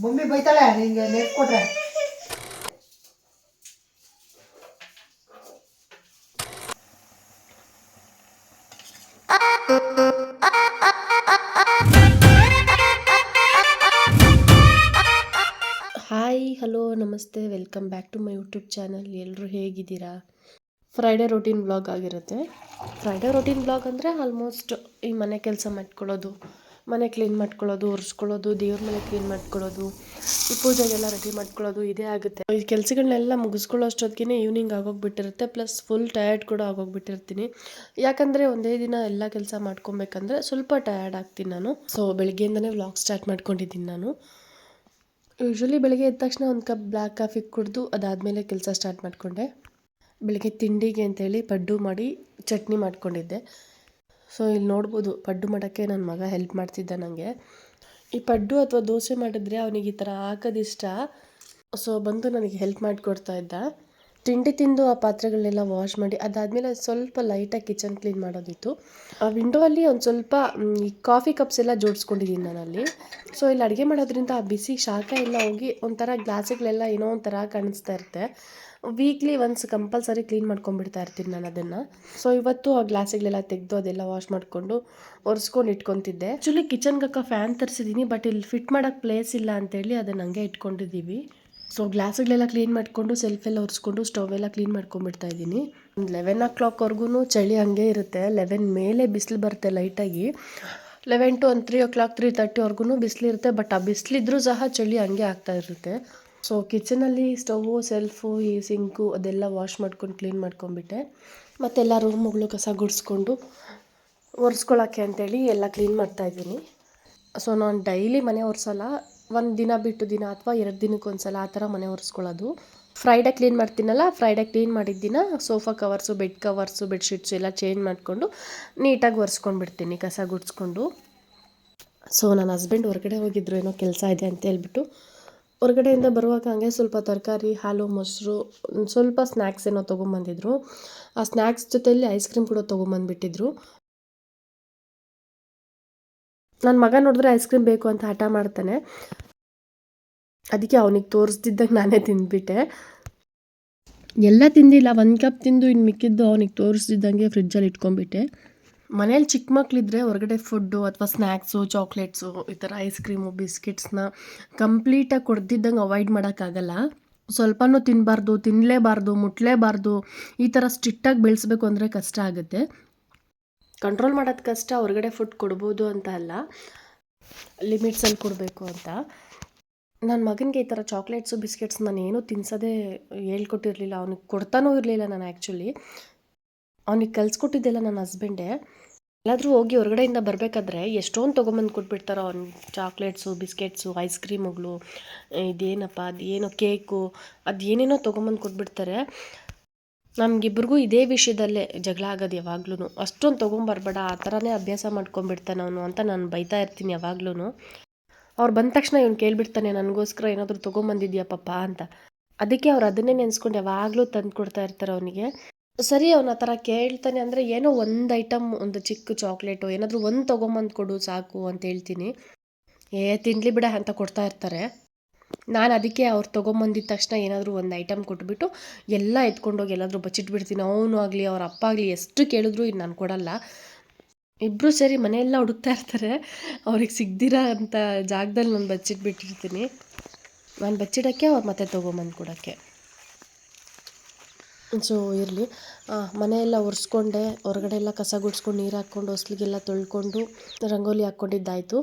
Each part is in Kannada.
ಮಮ್ಮಿ ಬೈತಾಳೆ ನಿಂಗೆ ನೆಟ್ ಕೊಟ್ರೆ. ಹಾಯ್ ಹಲೋ ನಮಸ್ತೆ welcome back to my YouTube channel. ಎಲ್ಲರೂ ಹೇಗಿದ್ದೀರಾ? ಫ್ರೈಡೇ ರೊಟೀನ್ ವ್ಲಾಗ್ ಆಗಿರುತ್ತೆ. ಫ್ರೈಡೇ ರೊಟೀನ್ ವ್ಲಾಗ್ ಅಂದರೆ ಆಲ್ಮೋಸ್ಟ್ ಈ ಮನೆ ಕೆಲಸ ಮಾಡ್ಕೊಳ್ಳೋದು, ಮನೆ ಕ್ಲೀನ್ ಮಾಡ್ಕೊಳ್ಳೋದು, ಒರೆಸ್ಕೊಳ್ಳೋದು, ದೇವ್ರ ಮನೆ ಕ್ಲೀನ್ ಮಾಡ್ಕೊಳ್ಳೋದು, ಈ ಪೂಜೆಗೆಲ್ಲ ರೆಡಿ ಮಾಡ್ಕೊಳ್ಳೋದು ಇದೇ ಆಗುತ್ತೆ. ಈ ಕೆಲಸಗಳನ್ನೆಲ್ಲ ಮುಗಿಸ್ಕೊಳ್ಳೋ ಅಷ್ಟೊತ್ತಿಗೆ ಈವ್ನಿಂಗ್ ಆಗೋಗ್ಬಿಟ್ಟಿರುತ್ತೆ. ಪ್ಲಸ್ ಫುಲ್ ಟಯರ್ಡ್ ಕೂಡ ಆಗೋಗ್ಬಿಟ್ಟಿರ್ತೀನಿ. ಯಾಕಂದರೆ ಒಂದೇ ದಿನ ಎಲ್ಲ ಕೆಲಸ ಮಾಡ್ಕೊಬೇಕಂದ್ರೆ ಸ್ವಲ್ಪ ಟಯರ್ಡ್ ಆಗ್ತೀನಿ ನಾನು. ಸೊ ಬೆಳಗ್ಗೆಯಿಂದನೇ ವ್ಲಾಗ್ ಸ್ಟಾರ್ಟ್ ಮಾಡ್ಕೊಂಡಿದ್ದೀನಿ ನಾನು. ಯೂಶ್ವಲಿ ಬೆಳಗ್ಗೆ ಎದ್ದ ತಕ್ಷಣ ಒಂದು ಕಪ್ ಬ್ಲ್ಯಾಕ್ ಕಾಫಿ ಕುಡಿದು ಅದಾದಮೇಲೆ ಕೆಲಸ ಸ್ಟಾರ್ಟ್ ಮಾಡಿಕೊಂಡೆ. ಬೆಳಗ್ಗೆ ತಿಂಡಿಗೆ ಅಂತೇಳಿ ಪಡ್ಡು ಮಾಡಿ ಚಟ್ನಿ ಮಾಡ್ಕೊಂಡಿದ್ದೆ. ಸೊ ಇಲ್ಲಿ ನೋಡ್ಬೋದು, ಪಡ್ಡು ಮಾಡೋಕ್ಕೆ ನನ್ನ ಮಗ ಹೆಲ್ಪ್ ಮಾಡ್ತಿದ್ದ ನನಗೆ. ಈ ಪಡ್ಡು ಅಥವಾ ದೋಸೆ ಮಾಡಿದ್ರೆ ಅವನಿಗೆ ಈ ಥರ ಹಾಕೋದಿಷ್ಟ. ಸೊ ಬಂದು ನನಗೆ ಹೆಲ್ಪ್ ಮಾಡಿಕೊಡ್ತಾ ಇದ್ದ. ತಿಂಡಿ ತಿಂದು ಆ ಪಾತ್ರೆಗಳನ್ನೆಲ್ಲ ವಾಶ್ ಮಾಡಿ ಅದಾದಮೇಲೆ ಸ್ವಲ್ಪ ಲೈಟಾಗಿ ಕಿಚನ್ ಕ್ಲೀನ್ ಮಾಡೋದಿತ್ತು. ಆ ವಿಂಡೋ ಅಲ್ಲಿ ಒಂದು ಸ್ವಲ್ಪ ಈ ಕಾಫಿ ಕಪ್ಸ್ ಎಲ್ಲ ಜೋಡಿಸ್ಕೊಂಡಿದ್ದೀನಿ ನಾನು ಅಲ್ಲಿ. ಸೊ ಇಲ್ಲಿ ಅಡುಗೆ ಮಾಡೋದ್ರಿಂದ ಆ ಬಿಸಿ ಶಾಖ ಎಲ್ಲ ಹೋಗಿ ಒಂಥರ ಗ್ಲಾಸುಗಳೆಲ್ಲ ಏನೋ ಒಂಥರ ಕಾಣಿಸ್ತಾ ಇರುತ್ತೆ. ವೀಕ್ಲಿ ಒನ್ಸ್ ಕಂಪಲ್ಸರಿ ಕ್ಲೀನ್ ಮಾಡ್ಕೊಂಡ್ಬಿಡ್ತಾ ಇರ್ತೀನಿ ನಾನು ಅದನ್ನು. ಸೊ ಇವತ್ತು ಆ ಗ್ಲಾಸುಗಳೆಲ್ಲ ತೆಗೆದು ಅದೆಲ್ಲ ವಾಶ್ ಮಾಡಿಕೊಂಡು ಒರೆಸ್ಕೊಂಡು ಇಟ್ಕೊತಿದ್ದೆ. ಆ್ಯಕ್ಚುಲಿ ಕಿಚನ್ಗೆ ಫ್ಯಾನ್ ತರಿಸಿದ್ದೀನಿ, ಬಟ್ ಇಲ್ಲಿ ಫಿಟ್ ಮಾಡೋಕ್ಕೆ ಪ್ಲೇಸ್ ಇಲ್ಲ ಅಂತೇಳಿ ಅದನ್ನು ಹಂಗೆ ಇಟ್ಕೊಂಡಿದ್ದೀವಿ. ಸೊ ಗ್ಲಾಸುಗಳೆಲ್ಲ ಕ್ಲೀನ್ ಮಾಡಿಕೊಂಡು ಸೆಲ್ಫೆಲ್ಲ ಒರೆಸ್ಕೊಂಡು ಸ್ಟವ್ ಎಲ್ಲ ಕ್ಲೀನ್ ಮಾಡ್ಕೊಂಡ್ಬಿಡ್ತಾ ಇದ್ದೀನಿ. ಒಂದು 11 o'clockವರೆಗೂ ಚಳಿ ಹಂಗೆ ಇರುತ್ತೆ. 11 ಮೇಲೆ ಬಿಸಿಲು ಬರುತ್ತೆ ಲೈಟಾಗಿ. 11 to 3 o'clock 3:30ವರೆಗೂ ಬಿಸಿಲಿರುತ್ತೆ. ಬಟ್ ಆ ಬಿಸಿಲಿದ್ರೂ ಸಹ ಚಳಿ ಹಂಗೆ ಆಗ್ತಾ ಇರುತ್ತೆ. ಸೊ ಕಿಚನಲ್ಲಿ ಸ್ಟವ್ವು, ಸೆಲ್ಫು, ಈ ಸಿಂಕು ಅದೆಲ್ಲ ವಾಶ್ ಮಾಡ್ಕೊಂಡು ಕ್ಲೀನ್ ಮಾಡ್ಕೊಂಡ್ಬಿಟ್ಟೆ. ಮತ್ತೆಲ್ಲ ರೂಮ್ಗಳು ಕಸ ಗುಡಿಸ್ಕೊಂಡು ಒರೆಸ್ಕೊಳ್ಳೋಕ್ಕೆ ಅಂತೇಳಿ ಎಲ್ಲ ಕ್ಲೀನ್ ಮಾಡ್ತಾಯಿದ್ದೀನಿ. ಸೊ ನಾನು ಡೈಲಿ ಮನೆ ಒರೆಸಲ್ಲ, ಒಂದು ದಿನ ಬಿಟ್ಟು ದಿನ ಅಥವಾ 2 ದಿನಕ್ಕೊಂದ್ಸಲ ಆ ಥರ ಮನೆ ಒರೆಸ್ಕೊಳ್ಳೋದು. ಫ್ರೈಡೇ ಕ್ಲೀನ್ ಮಾಡ್ತೀನಲ್ಲ, ಫ್ರೈಡೇ ಕ್ಲೀನ್ ಮಾಡಿದ ದಿನ sofa covers, bed covers, bedsheets ಎಲ್ಲ ಚೇಂಜ್ ಮಾಡಿಕೊಂಡು ನೀಟಾಗಿ ಒರೆಸ್ಕೊಂಡು ಬಿಡ್ತೀನಿ ಕಸ ಗುಡಿಸ್ಕೊಂಡು. ಸೊ ನನ್ನ ಹಸ್ಬೆಂಡ್ ಹೊರಗಡೆ ಹೋಗಿದ್ರು, ಏನೋ ಕೆಲಸ ಇದೆ ಅಂತ ಹೇಳ್ಬಿಟ್ಟು. ಹೊರಗಡೆಯಿಂದ ಬರುವಾಗ ಹಂಗೆ ಸ್ವಲ್ಪ ತರಕಾರಿ, ಹಾಲು, ಮೊಸರು, ಸ್ವಲ್ಪ ಸ್ನ್ಯಾಕ್ಸ್ ಏನೋ ತೊಗೊಂಬಂದಿದ್ರು. ಆ ಸ್ನ್ಯಾಕ್ಸ್ ಜೊತೆಯಲ್ಲಿ ಐಸ್ ಕ್ರೀಮ್ ಕೂಡ ತೊಗೊಂಬಂದುಬಿಟ್ಟಿದ್ರು. ನನ್ನ ಮಗ ನೋಡಿದ್ರೆ ಐಸ್ ಕ್ರೀಮ್ ಬೇಕು ಅಂತ ಹಠ ಮಾಡ್ತಾನೆ. ಅದಕ್ಕೆ ಅವನಿಗೆ ತೋರಿಸ್ತಿದ್ದಂಗೆ ನಾನೇ ತಿಂದುಬಿಟ್ಟೆ. ಎಲ್ಲ ತಿಂದಿಲ್ಲ, 1 ಕಪ್ ತಿಂದು ಇನ್ನು ಮಿಕ್ಕಿದ್ದು ಅವನಿಗೆ ತೋರಿಸ್ತಿದ್ದಂಗೆ ಫ್ರಿಜ್ಜಲ್ಲಿ ಇಟ್ಕೊಂಡ್ಬಿಟ್ಟೆ. ಮನೇಲಿ ಚಿಕ್ಕ ಮಕ್ಕಳಿದ್ರೆ ಹೊರಗಡೆ ಫುಡ್ಡು ಅಥವಾ ಸ್ನ್ಯಾಕ್ಸು, ಚಾಕ್ಲೇಟ್ಸು, ಈ ಥರ ಐಸ್ ಕ್ರೀಮು, ಬಿಸ್ಕೆಟ್ಸ್ನ ಕಂಪ್ಲೀಟಾಗಿ ಕೊಡ್ದಿದ್ದಂಗೆ ಅವಾಯ್ಡ್ ಮಾಡೋಕ್ಕಾಗಲ್ಲ. ಸ್ವಲ್ಪನೂ ತಿನ್ನಬಾರ್ದು, ತಿನ್ನಲೇಬಾರ್ದು, ಮುಟ್ಟಲೇಬಾರ್ದು, ಈ ಥರ ಸ್ಟ್ರಿಕ್ಟಾಗಿ ಬೆಳೆಸ್ಬೇಕು ಅಂದರೆ ಕಷ್ಟ ಆಗುತ್ತೆ. ಕಂಟ್ರೋಲ್ ಮಾಡೋದು ಕಷ್ಟ. ಹೊರಗಡೆ ಫುಡ್ ಕೊಡ್ಬೋದು ಅಂತ ಅಲ್ಲ, ಲಿಮಿಟ್ಸಲ್ಲಿ ಕೊಡಬೇಕು ಅಂತ. ನನ್ನ ಮಗನಿಗೆ ಈ ಥರ ಚಾಕ್ಲೇಟ್ಸು, ಬಿಸ್ಕೆಟ್ಸ್ ನಾನು ಏನೂ ತಿನ್ನಿಸೋದೇ ಹೇಳ್ಕೊಟ್ಟಿರಲಿಲ್ಲ. ಅವ್ನಿಗೆ ಕೊಡ್ತಾನೂ ಇರಲಿಲ್ಲ ನಾನು. ಆ್ಯಕ್ಚುಲಿ ಅವ್ನಿಗೆ ಕಲಿಸ್ಕೊಟ್ಟಿದ್ದೆಲ್ಲ ನನ್ನ ಹಸ್ಬೆಂಡೇ. ಎಲ್ಲಾದರೂ ಹೋಗಿ ಹೊರಗಡೆಯಿಂದ ಬರಬೇಕಾದ್ರೆ ಎಷ್ಟೊಂದು ತೊಗೊಂಬಂದು ಕೊಟ್ಬಿಡ್ತಾರೋ ಅವ್ನು. ಚಾಕ್ಲೇಟ್ಸು, ಬಿಸ್ಕೆಟ್ಸು, ಐಸ್ ಕ್ರೀಮುಗಳು, ಇದೇನಪ್ಪ ಅದೇನೋ ಕೇಕು, ಅದು ಏನೇನೋ ತೊಗೊಂಬಂದು ಕೊಟ್ಬಿಡ್ತಾರೆ. ನಮಗಿಬ್ರಿಗೂ ಇದೇ ವಿಷಯದಲ್ಲೇ ಜಗಳ ಆಗೋದು ಯಾವಾಗ್ಲೂ. ಅಷ್ಟೊಂದು ತೊಗೊಂಬರ್ಬೇಡ, ಆ ಥರನೇ ಅಭ್ಯಾಸ ಮಾಡ್ಕೊಂಬಿಡ್ತಾನೆ ಅವನು ಅಂತ ನಾನು ಬೈತಾ ಇರ್ತೀನಿ ಯಾವಾಗ್ಲೂ. ಅವ್ರು ಬಂದ ತಕ್ಷಣ ಇವ್ನು ಕೇಳಿಬಿಡ್ತಾನೆ, ನನಗೋಸ್ಕರ ಏನಾದರೂ ತೊಗೊಂಬಂದಿದ್ಯಾ ಪಪ್ಪ ಅಂತ. ಅದಕ್ಕೆ ಅವ್ರು ಅದನ್ನೇ ನೆನೆಸ್ಕೊಂಡು ಯಾವಾಗಲೂ ತಂದು ಕೊಡ್ತಾ ಇರ್ತಾರೆ ಅವನಿಗೆ. ಸರಿ, ಅವನು ಆ ಥರ ಕೇಳ್ತಾನೆ ಅಂದರೆ ಏನೋ ಒಂದು ಐಟಮ್, ಒಂದು ಚಿಕ್ಕ ಚಾಕ್ಲೇಟು ಏನಾದರೂ ಒಂದು ತೊಗೊಂಬಂದು ಕೊಡು ಸಾಕು ಅಂತ ಹೇಳ್ತೀನಿ. ತಿನ್ನಲಿ ಬಿಡ ಅಂತ ಕೊಡ್ತಾ ಇರ್ತಾರೆ. ನಾನು ಅದಕ್ಕೆ ಅವ್ರು ತೊಗೊಂಬಂದಿದ್ದ ತಕ್ಷಣ ಏನಾದರೂ ಒಂದು ಐಟಮ್ ಕೊಟ್ಬಿಟ್ಟು ಎಲ್ಲ ಎತ್ಕೊಂಡೋಗಿ ಎಲ್ಲಾದರೂ ಬಚ್ಚಿಟ್ಬಿಡ್ತೀನಿ. ಅವನು ಆಗಲಿ ಅವ್ರ ಅಪ್ಪ ಆಗಲಿ ಎಷ್ಟು ಕೇಳಿದ್ರು ಇದು ನಾನು ಕೊಡಲ್ಲ. ಇಬ್ಬರು ಸೇರಿ ಮನೆಯೆಲ್ಲ ಹುಡುಕ್ತಾ ಇರ್ತಾರೆ, ಅವ್ರಿಗೆ ಸಿಗ್ದಿರ ಅಂತ ಜಾಗದಲ್ಲಿ ನಾನು ಬಚ್ಚಿಟ್ಬಿಟ್ಟಿರ್ತೀನಿ. ನಾನು ಬಚ್ಚಿಡೋಕ್ಕೆ ಅವ್ರು ಮತ್ತೆ ತೊಗೊಂಬಂದು ಕೊಡೋಕ್ಕೆ. ಸೊ ಇರಲಿ, ಮನೆಯೆಲ್ಲ ಒರೆಸ್ಕೊಂಡೆ, ಹೊರಗಡೆ ಎಲ್ಲ ಕಸ ಗುಡಿಸ್ಕೊಂಡು ನೀರು ಹಾಕ್ಕೊಂಡು ಹೊಸ್ಲಿಗೆಲ್ಲ ತೊಳ್ಕೊಂಡು ರಂಗೋಲಿ ಹಾಕ್ಕೊಂಡಿದ್ದಾಯಿತು.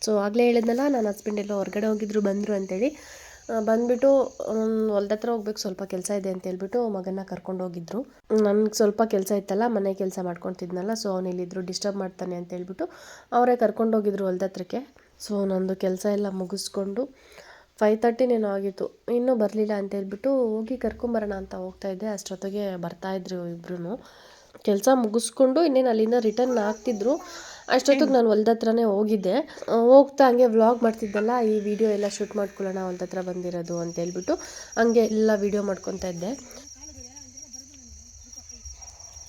ಸೊ ಆಗಲೇ ಹೇಳಿದ್ನಲ್ಲ, ನನ್ನ ಹಸ್ಬೆಂಡ್ ಎಲ್ಲ ಹೊರಗಡೆ ಹೋಗಿದ್ರು, ಬಂದರು ಅಂತೇಳಿ. ಬಂದುಬಿಟ್ಟು ಹೊಲ್ದ ಹತ್ರ ಹೋಗ್ಬೇಕು, ಸ್ವಲ್ಪ ಕೆಲಸ ಇದೆ ಅಂತ ಹೇಳ್ಬಿಟ್ಟು ಮಗನ ಕರ್ಕೊಂಡು ಹೋಗಿದ್ರು. ನನಗೆ ಸ್ವಲ್ಪ ಕೆಲಸ ಇತ್ತಲ್ಲ, ಮನೆ ಕೆಲಸ ಮಾಡ್ಕೊತಿದ್ನಲ್ಲ, ಸೊ ಅವ್ನು ಇಲ್ಲಿದ್ರು ಡಿಸ್ಟರ್ಬ್ ಮಾಡ್ತಾನೆ ಅಂತ ಹೇಳ್ಬಿಟ್ಟು ಅವರೇ ಕರ್ಕೊಂಡು ಹೋಗಿದ್ರು ಹೊಲ್ದ ಹತ್ರಕ್ಕೆ. ಸೊ ನಂದು ಕೆಲಸ ಎಲ್ಲ ಮುಗಿಸ್ಕೊಂಡು 5:30 ಆಗಿತ್ತು, ಇನ್ನೂ ಬರಲಿಲ್ಲ ಅಂತ ಹೇಳ್ಬಿಟ್ಟು ಹೋಗಿ ಕರ್ಕೊಂಬರೋಣ ಅಂತ ಹೋಗ್ತಾಯಿದ್ದೆ. ಅಷ್ಟೊತ್ತಿಗೆ ಬರ್ತಾಯಿದ್ರು ಇಬ್ಬರೂ. ಕೆಲಸ ಮುಗಿಸ್ಕೊಂಡು ಇನ್ನೇನು ಅಲ್ಲಿಂದ ರಿಟರ್ನ್ ಆಗ್ತಿದ್ರು. ಅಷ್ಟೊತ್ತಿಗೆ ನಾನು ಹೊಲ್ದ ಹತ್ರನೇ ಹೋಗಿದ್ದೆ. ಹೋಗ್ತಾ ಹಂಗೆ ವ್ಲಾಗ್ ಮಾಡ್ತಿದ್ದಲ್ಲ, ಈ ವಿಡಿಯೋ ಎಲ್ಲ ಶೂಟ್ ಮಾಡ್ಕೊಳ್ಳೋಣ ಹೊಲ್ದ ಹತ್ರ ಬಂದಿರೋದು ಅಂತ ಹೇಳ್ಬಿಟ್ಟು ಹಂಗೆ ಎಲ್ಲ ವಿಡಿಯೋ ಮಾಡ್ಕೊತಾ ಇದ್ದೆ.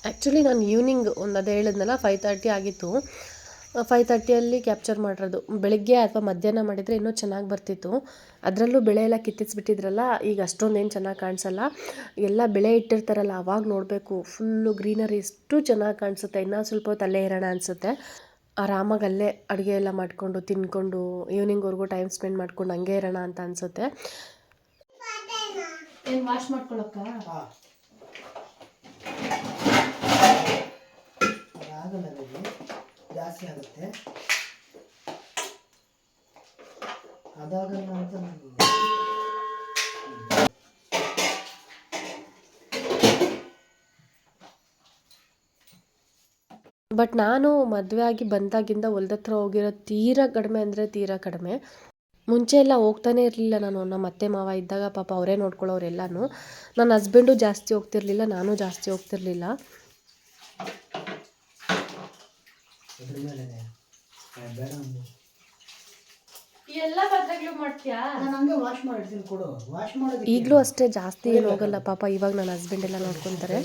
ಆ್ಯಕ್ಚುಲಿ ನಾನು ಈವ್ನಿಂಗ್ ಅದೇ ಹೇಳಿದ್ನಲ್ಲ 5:30 ಆಗಿತ್ತು. 5:30 ಕ್ಯಾಪ್ಚರ್ ಮಾಡಿರೋದು. ಬೆಳಿಗ್ಗೆ ಅಥವಾ ಮಧ್ಯಾಹ್ನ ಮಾಡಿದರೆ ಇನ್ನೂ ಚೆನ್ನಾಗಿ ಬರ್ತಿತ್ತು. ಅದರಲ್ಲೂ ಬೆಳೆ ಎಲ್ಲ ಕಿತ್ತಿಸ್ಬಿಟ್ಟಿದ್ರಲ್ಲ, ಈಗ ಅಷ್ಟೊಂದೇನು ಚೆನ್ನಾಗಿ ಕಾಣಿಸಲ್ಲ. ಎಲ್ಲ ಬೆಳೆ ಇಟ್ಟಿರ್ತಾರಲ್ಲ ಆವಾಗ ನೋಡಬೇಕು, ಫುಲ್ಲು ಗ್ರೀನರಿ ಎಷ್ಟು ಚೆನ್ನಾಗಿ ಕಾಣಿಸುತ್ತೆ. ಇನ್ನೂ ಸ್ವಲ್ಪ ಹೊತ್ತು ಅಲ್ಲೇ ಇರೋಣ ಅನಿಸುತ್ತೆ. ಆರಾಮಾಗಿ ಅಲ್ಲೇ ಅಡುಗೆ ಎಲ್ಲ ಮಾಡಿಕೊಂಡು ತಿಂದ್ಕೊಂಡು ಈವ್ನಿಂಗ್ವರೆಗೂ ಟೈಮ್ ಸ್ಪೆಂಡ್ ಮಾಡ್ಕೊಂಡು ಹಂಗೆ ಇರೋಣ ಅಂತ ಅನಿಸುತ್ತೆ. ಏನು ವಾಶ್ ಮಾಡ್ಕೊಳಕ್ಕ ಆಗಲ್ಲ, ಜಾಸ್ತಿ ಆಗುತ್ತೆ. ಅದಾಗಲ್ಲ ಅಂತ ಬಟ್ ನಾನು ಮದುವೆ ಆಗಿ ಬಂದಾಗಿಂದ ಹೊಲ್ದ ಹತ್ರ ಹೋಗಿರೋ ತೀರಾ ಕಡಿಮೆ ಅಂದರೆ ತೀರಾ ಕಡಿಮೆ. ಮುಂಚೆ ಎಲ್ಲ ಹೋಗ್ತಾನೆ ಇರಲಿಲ್ಲ ನಾನು. ನಮ್ಮ ಅತ್ತೆ ಮಾವ ಇದ್ದಾಗ ಪಾಪ ಅವರೇ ನೋಡ್ಕೊಳ್ಳೋರೆಲ್ಲನೂ. ನನ್ನ ಹಸ್ಬೆಂಡು ಜಾಸ್ತಿ ಹೋಗ್ತಿರ್ಲಿಲ್ಲ, ನಾನು ಜಾಸ್ತಿ ಹೋಗ್ತಿರ್ಲಿಲ್ಲ. ಎಲ್ಲ ಪಾತ್ರೆಗಳು ಮಾಡ್ತೀಯಾ? ನಾನು ಹಂಗೆ ವಾಶ್ ಮಾಡಿರ್ತೀನಿ, ಕೊಡು. ವಾಶ್ ಮಾಡೋದು ಈಗಲೂ ಅಷ್ಟೇ, ಜಾಸ್ತಿ ಏನು ಹೋಗಲ್ಲ ಪಾಪ. ಇವಾಗ ನನ್ನ ಹಸ್ಬೆಂಡ್ ಎಲ್ಲ ನೋಡ್ಕೊತಾರೆ.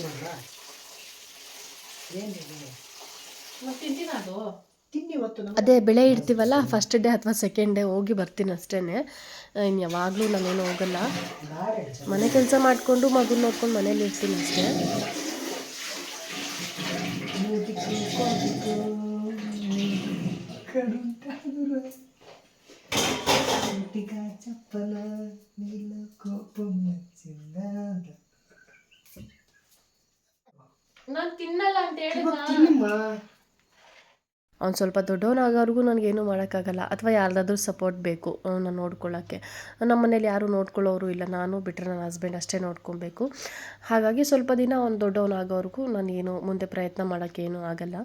ಅದೇ ಬೆಳೆ ಇಡ್ತೀವಲ್ಲ, ಫಸ್ಟ್ ಡೇ ಅಥವಾ ಸೆಕೆಂಡ್ ಡೇ ಹೋಗಿ ಬರ್ತೀನಿ ಅಷ್ಟೇ. ಇನ್ನು ಯಾವಾಗಲೂ ನಾನೇನು ಹೋಗಲ್ಲ. ಮನೆ ಕೆಲಸ ಮಾಡಿಕೊಂಡು ಮಗು ನೋಡ್ಕೊಂಡು ಮನೇಲಿ ಇರ್ತೀನಿ ಅಷ್ಟೇ. ನಾನು ತಿನ್ನಲ್ಲ ಅಂತ ಹೇಳಿದ್ನಾ? ಅವ್ನು ಸ್ವಲ್ಪ ದೊಡ್ಡವನಾಗೋವರೆಗೂ ನನಗೇನು ಮಾಡೋಕ್ಕಾಗಲ್ಲ, ಅಥವಾ ಯಾರ್ದಾದ್ರೂ ಸಪೋರ್ಟ್ ಬೇಕು ಅವನ್ನ ನೋಡ್ಕೊಳ್ಳೋಕ್ಕೆ. ನಮ್ಮ ಮನೇಲಿ ಯಾರೂ ನೋಡ್ಕೊಳ್ಳೋರು ಇಲ್ಲ, ನಾನು ಬಿಟ್ಟರೆ ನನ್ನ ಹಸ್ಬೆಂಡ್ ಅಷ್ಟೇ ನೋಡ್ಕೊಬೇಕು. ಹಾಗಾಗಿ ಸ್ವಲ್ಪ ದಿನ ಅವ್ನು ದೊಡ್ಡವನಾಗೋವರೆಗೂ ನಾನೇನು ಮುಂದೆ ಪ್ರಯತ್ನ ಮಾಡೋಕ್ಕೇನೂ ಆಗಲ್ಲ.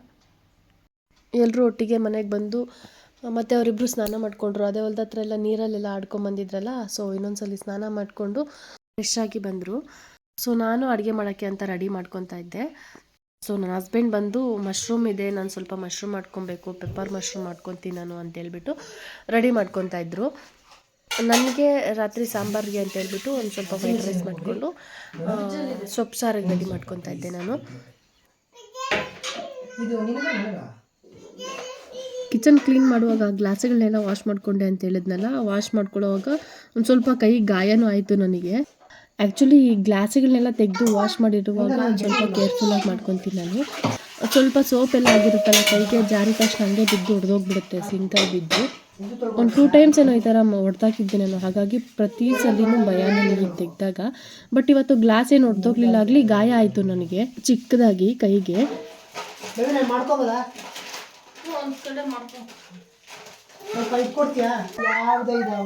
ಎಲ್ಲರೂ ಒಟ್ಟಿಗೆ ಮನೆಗೆ ಬಂದು ಮತ್ತು ಅವರಿಬ್ಬರು ಸ್ನಾನ ಮಾಡಿಕೊಂಡ್ರು. ಅದೇ ಹೊಲ್ದ ಹತ್ರ ಎಲ್ಲ ನೀರಲ್ಲೆಲ್ಲ ಆಡ್ಕೊಂಬಂದಿದ್ರಲ್ಲ, ಸೊ ಇನ್ನೊಂದ್ಸಲ ಸ್ನಾನ ಮಾಡಿಕೊಂಡು ಫ್ರೆಶ್ ಆಗಿ ಬಂದರು. ಸೊ ನಾನು ಅಡುಗೆ ಮಾಡೋಕ್ಕೆ ಅಂತ ರೆಡಿ ಮಾಡ್ಕೊತಾ ಇದ್ದೆ. ಸೊ ನನ್ನ ಹಸ್ಬೆಂಡ್ ಬಂದು ಮಶ್ರೂಮ್ ಇದೆ, ನಾನು ಸ್ವಲ್ಪ ಮಶ್ರೂಮ್ ಮಾಡ್ಕೊಬೇಕು, ಪೆಪ್ಪರ್ ಮಶ್ರೂಮ್ ಮಾಡ್ಕೊತೀನಿ ನಾನು ಅಂತೇಳ್ಬಿಟ್ಟು ರೆಡಿ ಮಾಡ್ಕೊತಾ ಇದ್ದರು. ನನಗೆ ರಾತ್ರಿ ಸಾಂಬಾರಿಗೆ ಅಂತೇಳ್ಬಿಟ್ಟು ಒಂದು ಸ್ವಲ್ಪ ವೈಟ್ ರೈಸ್ ಮಾಡಿಕೊಂಡು ಸೊಪ್ಪು ಸಾರಿಗೆ ರೆಡಿ ಮಾಡ್ಕೊತಾ ಇದ್ದೆ ನಾನು. ಕಿಚನ್ ಕ್ಲೀನ್ ಮಾಡುವಾಗ ಗ್ಲಾಸ್ಗಳನ್ನೆಲ್ಲ ವಾಶ್ ಮಾಡಿಕೊಂಡೆ ಅಂತ ಹೇಳಿದ್ನಲ್ಲ, ವಾಶ್ ಮಾಡ್ಕೊಳ್ಳೋವಾಗ ಒಂದು ಸ್ವಲ್ಪ ಕೈ ಗಾಯನೂ ಆಯಿತು ನನಗೆ. ಆ್ಯಕ್ಚುಲಿ ಈ ಗ್ಲಾಸ್ಗಳನ್ನೆಲ್ಲ ತೆಗೆದು ವಾಶ್ ಮಾಡಿರುವಾಗ ಒಂದು ಸ್ವಲ್ಪ ಕೇರ್ಫುಲ್ಲಾಗಿ ಮಾಡ್ಕೊತೀನಿ ನಾನು. ಸ್ವಲ್ಪ ಸೋಪೆಲ್ಲ ಆಗಿರುತ್ತಲ್ಲ, ಕೈಗೆ ಜಾರಿ ತಕ್ಷಣ ಹಂಗೆ ಬಿದ್ದು ಹೊಡೆದೋಗ್ಬಿಡುತ್ತೆ, ಸಿಂಕಲ್ಲಿ ಬಿದ್ದು. ಒಂದು 2 ಟೈಮ್ಸ್ ಏನೋ ಈ ಥರ ಹೊಡೆದಾಕಿದ್ದೆ ನಾನು. ಹಾಗಾಗಿ ಪ್ರತಿ ಸಲಿನೂ ಭಯ ನನಗೆ ತೆಗೆದಾಗ. ಬಟ್ ಇವತ್ತು ಗ್ಲಾಸ್ ಏನು ಹೊಡೆದೋಗ್ಲಿಲ್ಲ, ಆಗಲಿ ಗಾಯ ಆಯಿತು ನನಗೆ ಚಿಕ್ಕದಾಗಿ ಕೈಗೆ. ಮಾಡ್ಕೋಬೋದಾ? ಒಂದು ಕಡೆ ಮಾಡ್ಕೊ, ಸ್ವಲ್ಪ ಇಟ್ಕೊಡ್ತೀಯಾ? ಯಾವುದೇ ಇದೆ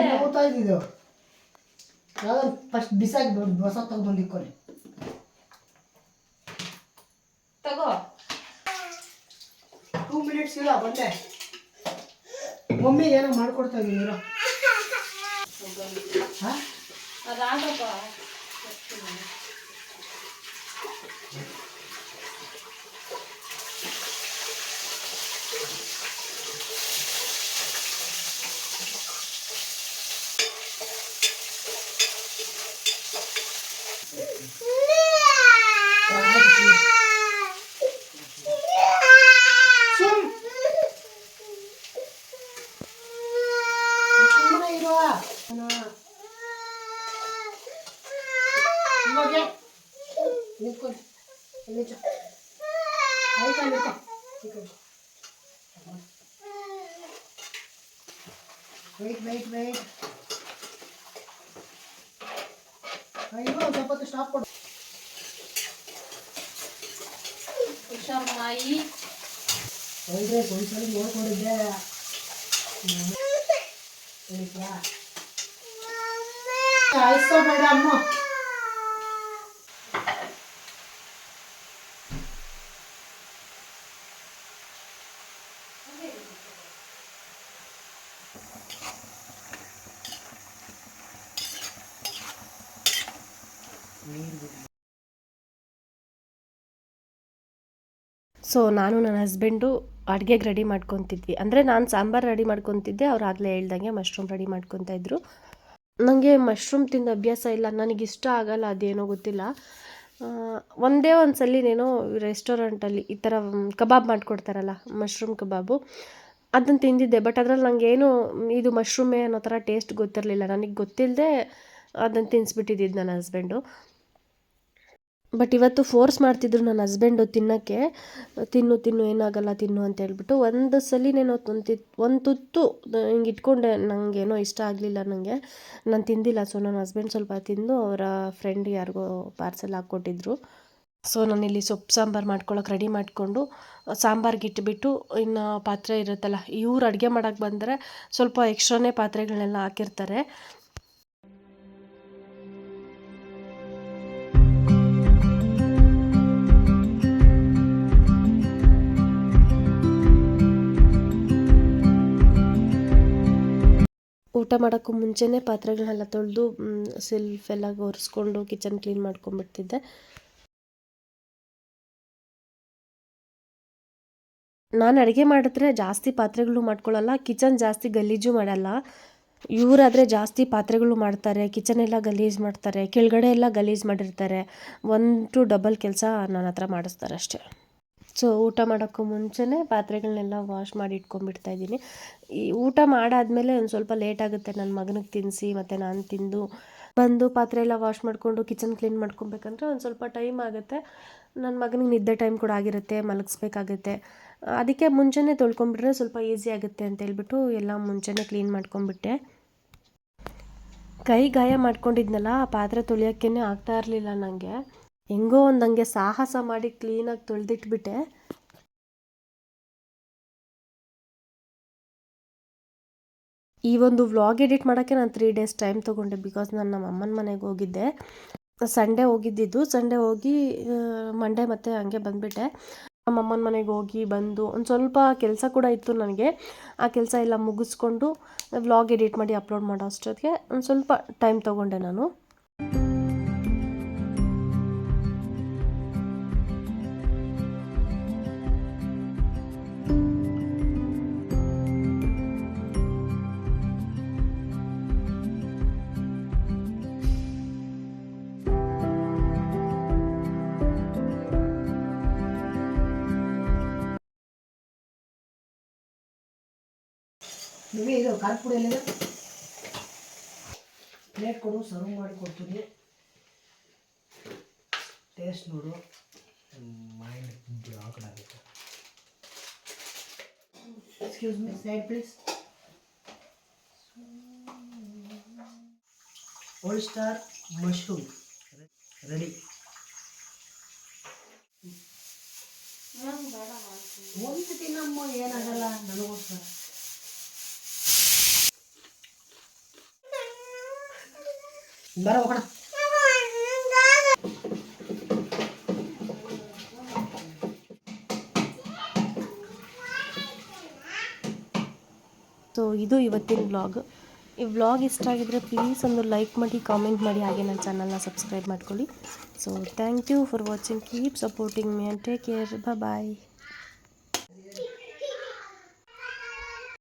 ನೋಡ್ತಾ ಇದ್ದಿದ್ದು ಯಾವ್ದು ಫಸ್ಟ್ ಬಿಸಾಕಿ ಹೊಸ ತಗೊಂಡು ಇಕ್ಕೊಳ್ಳಿ. ತಗೋ 2 ಮಿನಿಟ್ಸ್ ಇಲ್ಲ, ಬಂದೆ. ಮಮ್ಮಿ ಏನೋ ಮಾಡ್ಕೊಡ್ತಾ ಇದ್ದೀನಿ. ಅದಾಗಪ್ಪ. ಸುಮ್ಮನೆ ಇರುವ ನಿಂತ್ಕೊಂಡು ಆಯ್ತಾ? ವೆಯ್ಟ್ ಅಯ್ಯೋ, ಸ್ವಲ್ಪ ಹೊತ್ತು ಸ್ಟಾಪ್ ಕೊಡು. ಹುಷಾರಾಗಿ ಒಳ್ಳೆ ಒಂದ್ಸಲ ನೋಡ್ಕೊಂಡಿದ್ದೆ. ಆಯ್ಸ್ಕೋಬೇಡ ಅಮ್ಮ. ಸೊ ನಾನು ನನ್ನ ಹಸ್ಬೆಂಡು ಅಡುಗೆಗೆ ರೆಡಿ ಮಾಡ್ಕೊತಿದ್ವಿ. ಅಂದರೆ ನಾನು ಸಾಂಬಾರು ರೆಡಿ ಮಾಡ್ಕೊತಿದ್ದೆ, ಅವ್ರು ಆಗಲೇ ಹೇಳ್ದಂಗೆ ಮಶ್ರೂಮ್ ರೆಡಿ ಮಾಡ್ಕೊತಾ ಇದ್ರು. ನನಗೆ ಮಶ್ರೂಮ್ ತಿಂದು ಅಭ್ಯಾಸ ಇಲ್ಲ, ನನಗಿಷ್ಟ ಆಗಲ್ಲ, ಅದೇನೋ ಗೊತ್ತಿಲ್ಲ. ಒಂದೇ ಒಂದು ಸಲಿನೇನೋ ರೆಸ್ಟೋರೆಂಟಲ್ಲಿ ಈ ಥರ ಕಬಾಬ್ ಮಾಡಿಕೊಡ್ತಾರಲ್ಲ ಮಶ್ರೂಮ್ ಕಬಾಬು, ಅದನ್ನು ತಿಂದಿದ್ದೆ. ಬಟ್ ಅದ್ರಲ್ಲಿ ನನಗೇನು ಇದು ಮಶ್ರೂಮೇ ಅನ್ನೋ ಥರ ಟೇಸ್ಟ್ ಗೊತ್ತಿರಲಿಲ್ಲ. ನನಗೆ ಗೊತ್ತಿಲ್ಲದೆ ಅದನ್ನು ತಿನ್ನಿಸ್ಬಿಟ್ಟಿದ್ದು ನನ್ನ ಹಸ್ಬೆಂಡು. ಬಟ್ ಇವತ್ತು ಫೋರ್ಸ್ ಮಾಡ್ತಿದ್ರು ನನ್ನ ಹಸ್ಬೆಂಡು ತಿನ್ನೋಕ್ಕೆ, ತಿನ್ನು ಏನಾಗಲ್ಲ ತಿನ್ನು ಅಂತ ಹೇಳ್ಬಿಟ್ಟು. ಒಂದು ಸಲಿನೇನೋ ಒಂದು ತುತ್ತು ಹಿಂಗೆ ಇಟ್ಕೊಂಡೆ, ನನಗೇನೋ ಇಷ್ಟ ಆಗಲಿಲ್ಲ ನನಗೆ, ನಾನು ತಿಂದಿಲ್ಲ. ಸೊ ನನ್ನ ಹಸ್ಬೆಂಡ್ ಸ್ವಲ್ಪ ತಿಂದು ಅವರ ಫ್ರೆಂಡ್ ಯಾರಿಗೋ ಪಾರ್ಸೆಲ್ ಹಾಕ್ಕೊಟ್ಟಿದ್ರು. ಸೊ ನಾನಿಲ್ಲಿ ಸೊಪ್ಪು ಸಾಂಬಾರು ಮಾಡ್ಕೊಳಕ್ಕೆ ರೆಡಿ ಮಾಡಿಕೊಂಡು ಸಾಂಬಾರ್ಗೆ ಇಟ್ಬಿಟ್ಟು, ಇನ್ನು ಪಾತ್ರೆ ಇರುತ್ತಲ್ಲ, ಇವ್ರು ಅಡುಗೆ ಮಾಡೋಕ್ಕೆ ಬಂದರೆ ಸ್ವಲ್ಪ ಎಕ್ಸ್ಟ್ರಾನೇ ಪಾತ್ರೆಗಳನ್ನೆಲ್ಲ ಹಾಕಿರ್ತಾರೆ. ಊಟ ಮಾಡೋಕ್ಕೂ ಮುಂಚೆನೇ ಪಾತ್ರೆಗಳನ್ನೆಲ್ಲ ತೊಳೆದು ಸೆಲ್ಫ್ ಎಲ್ಲ ಒರೆಸ್ಕೊಂಡು ಕಿಚನ್ ಕ್ಲೀನ್ ಮಾಡ್ಕೊಂಡ್ಬಿಡ್ತಿದ್ದೆ. ನಾನು ಅಡುಗೆ ಮಾಡಿದ್ರೆ ಜಾಸ್ತಿ ಪಾತ್ರೆಗಳು ಮಾಡ್ಕೊಳ್ಳಲ್ಲ, ಕಿಚನ್ ಜಾಸ್ತಿ ಗಲೀಜು ಮಾಡಲ್ಲ. ಇವರಾದರೆ ಜಾಸ್ತಿ ಪಾತ್ರೆಗಳು ಮಾಡ್ತಾರೆ, ಕಿಚನ್ ಎಲ್ಲ ಗಲೀಜು ಮಾಡ್ತಾರೆ, ಕೆಳಗಡೆ ಎಲ್ಲ ಗಲೀಜು ಮಾಡಿರ್ತಾರೆ. 1 to ಡಬಲ್ ಕೆಲಸ ನನ್ನ ಹತ್ರ ಮಾಡಿಸ್ತಾರೆ ಅಷ್ಟೇ. ಸೊ ಊಟ ಮಾಡೋಕ್ಕೂ ಮುಂಚೆನೇ ಪಾತ್ರೆಗಳನ್ನೆಲ್ಲ ವಾಶ್ ಮಾಡಿ ಇಟ್ಕೊಂಡ್ಬಿಡ್ತಾಯಿದ್ದೀನಿ. ಈ ಊಟ ಮಾಡಾದಮೇಲೆ ಒಂದು ಸ್ವಲ್ಪ ಲೇಟ್ ಆಗುತ್ತೆ ನನ್ನ ಮಗನಿಗೆ ತಿನ್ನಿಸಿ ಮತ್ತು ನಾನು ತಿಂದು ಬಂದು ಪಾತ್ರೆ ಎಲ್ಲ ವಾಶ್ ಮಾಡಿಕೊಂಡು ಕಿಚನ್ ಕ್ಲೀನ್ ಮಾಡ್ಕೊಬೇಕಂದ್ರೆ ಒಂದು ಸ್ವಲ್ಪ ಟೈಮ್ ಆಗುತ್ತೆ. ನನ್ನ ಮಗನಿಗೆ ನಿದ್ದೆ ಟೈಮ್ ಕೂಡ ಆಗಿರುತ್ತೆ, ಮಲಗಿಸ್ಬೇಕಾಗುತ್ತೆ. ಅದಕ್ಕೆ ಮುಂಚೆನೇ ತೊಳ್ಕೊಂಬಿಟ್ರೆ ಸ್ವಲ್ಪ ಈಸಿ ಆಗುತ್ತೆ ಅಂತೇಳ್ಬಿಟ್ಟು ಎಲ್ಲ ಮುಂಚೆನೇ ಕ್ಲೀನ್ ಮಾಡ್ಕೊಂಬಿಟ್ಟೆ. ಕೈ ಗಾಯ ಮಾಡ್ಕೊಂಡಿದ್ನಲ್ಲ, ಆ ಪಾತ್ರೆ ತೊಳೆಯೋಕ್ಕೇ ಆಗ್ತಾ ಇರಲಿಲ್ಲ ನನಗೆ. ಹೆಂಗೋ ಒಂದು ಹಂಗೆ ಸಾಹಸ ಮಾಡಿ ಕ್ಲೀನಾಗಿ ತೊಳೆದಿಟ್ಬಿಟ್ಟೆ. ಈ ಒಂದು ವ್ಲಾಗ್ ಎಡಿಟ್ ಮಾಡೋಕ್ಕೆ ನಾನು 3 days ಟೈಮ್ ತೊಗೊಂಡೆ. ಬಿಕಾಸ್ ನಾನು ನಮ್ಮ ಅಮ್ಮನ ಮನೆಗೆ ಹೋಗಿದ್ದೆ. ಸಂಡೇ ಹೋಗಿದ್ದಿದ್ದು. ಸಂಡೇ ಹೋಗಿ ಮಂಡೇ ಮತ್ತೆ ಹಂಗೆ ಬಂದುಬಿಟ್ಟೆ. ನಮ್ಮ ಅಮ್ಮನ ಮನೆಗೆ ಹೋಗಿ ಬಂದು ಒಂದು ಸ್ವಲ್ಪ ಕೆಲಸ ಕೂಡ ಇತ್ತು ನನಗೆ. ಆ ಕೆಲಸ ಎಲ್ಲ ಮುಗಿಸ್ಕೊಂಡು ವ್ಲಾಗ್ ಎಡಿಟ್ ಮಾಡಿ ಅಪ್ಲೋಡ್ ಮಾಡೋ ಅಷ್ಟೊತ್ತಿಗೆ ಒಂದು ಸ್ವಲ್ಪ ಟೈಮ್ ತೊಗೊಂಡೆ ನಾನು. ನಿಮಗೆ ಇದು ಖಾರ ಪುಡಿ ಎಲ್ಲಿದೆ? ಪ್ಲೇಟ್ ಕೊಡು, ಸರ್ವ್ ಮಾಡಿ ಕೊಡ್ತೀನಿ. ಟೇಸ್ಟ್ ನೋಡು. ಮೈಂಡ್ ಬ್ಲಾಕ್ ಆಗುತ್ತೆ. Excuse me, side please. Whole star mushroom ready. ಒಂದು ತಿನ್ನಮ್ಮ, ಏನಾಗಲ್ಲ, ನನಗೋಸ್ಕರ. ಬರ ಹೋಗೋಣ. ಸೊ ಇದು ಇವತ್ತಿನ ವ್ಲಾಗ್. ಈ ವ್ಲಾಗ್ ಇಷ್ಟ ಆಗಿದ್ರೆ ಪ್ಲೀಸ್ ಒಂದು ಲೈಕ್ ಮಾಡಿ, ಕಾಮೆಂಟ್ ಮಾಡಿ, ಹಾಗೆ ನನ್ನ ಚಾನಲ್ನ ಸಬ್ಸ್ಕ್ರೈಬ್ ಮಾಡ್ಕೊಳ್ಳಿ. So thank you for watching. Keep supporting me and take care. Bye.